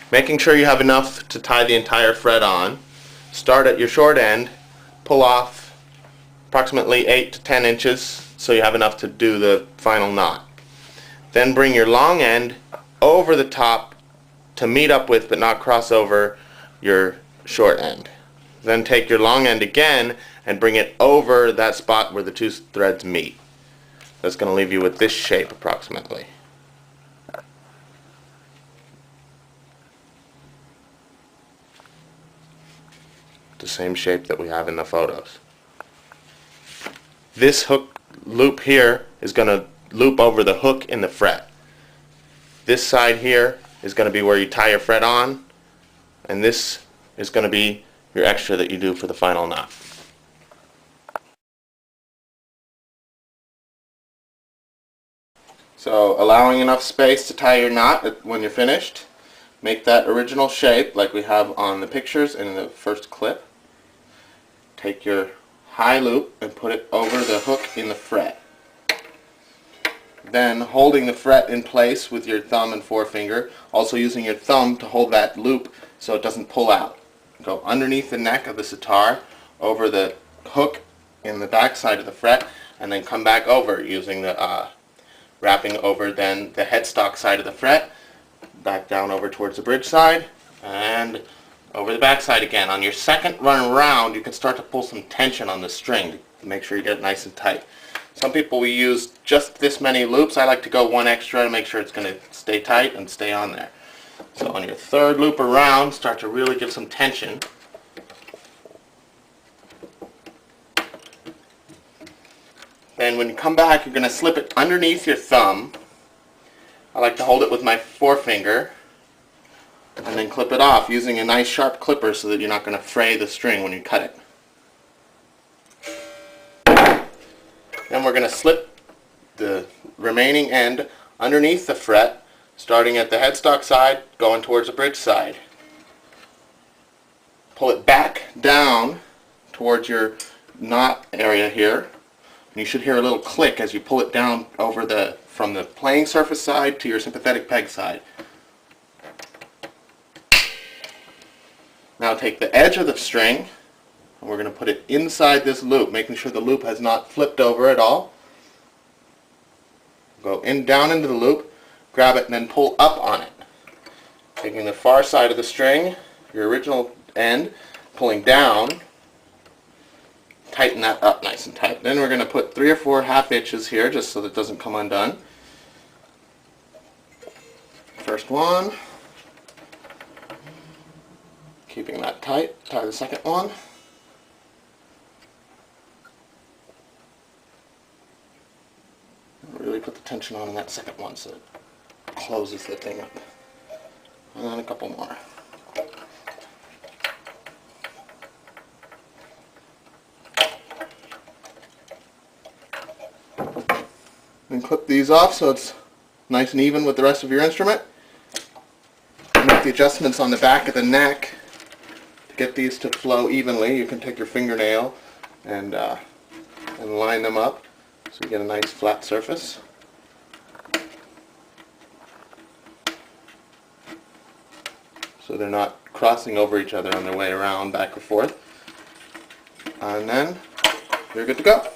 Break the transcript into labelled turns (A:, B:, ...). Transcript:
A: Making sure you have enough to tie the entire thread on. Start at your short end, pull off approximately 8 to 10 inches so you have enough to do the final knot. Then bring your long end over the top to meet up with but not cross over your short end. Then take your long end again and bring it over that spot where the two threads meet. That's going to leave you with this shape approximately. The same shape that we have in the photos. This hook loop here is going to loop over the hook in the fret. This side here is going to be where you tie your thread on, and this is going to be your extra that you do for the final knot. So allowing enough space to tie your knot when you're finished, make that original shape like we have on the pictures in the first clip. Take your high loop and put it over the hook in the fret. Then holding the fret in place with your thumb and forefinger, also using your thumb to hold that loop so it doesn't pull out. Go underneath the neck of the sitar, over the hook in the back side of the fret, and then come back over using the wrapping over then the headstock side of the fret, back down over towards the bridge side, and over the back side again. On your second run around, you can start to pull some tension on the string to make sure you get it nice and tight. Some people will use just this many loops. I like to go one extra to make sure it's going to stay tight and stay on there. So on your third loop around, start to really give some tension. Then when you come back, you're going to slip it underneath your thumb. I like to hold it with my forefinger and then clip it off using a nice sharp clipper so that you're not going to fray the string when you cut it. Then we're going to slip the remaining end underneath the fret, starting at the headstock side, going towards the bridge side. Pull it back down towards your knot area here, and you should hear a little click as you pull it down over from the playing surface side to your sympathetic peg side. Now take the edge of the string and we're going to put it inside this loop, making sure the loop has not flipped over at all. Go down into the loop, grab it, and then pull up on it. Taking the far side of the string, your original end, pulling down, tighten that up nice and tight. Then we're going to put 3 or 4 half inches here just so that it doesn't come undone. First one. Keeping that tight, tie the second one. Really put the tension on in that second one so it closes the thing up. And then a couple more. Then clip these off so it's nice and even with the rest of your instrument. Make the adjustments on the back of the neck. Get these to flow evenly. You can take your fingernail and line them up so you get a nice flat surface. So they're not crossing over each other on their way around back and forth. And then you're good to go.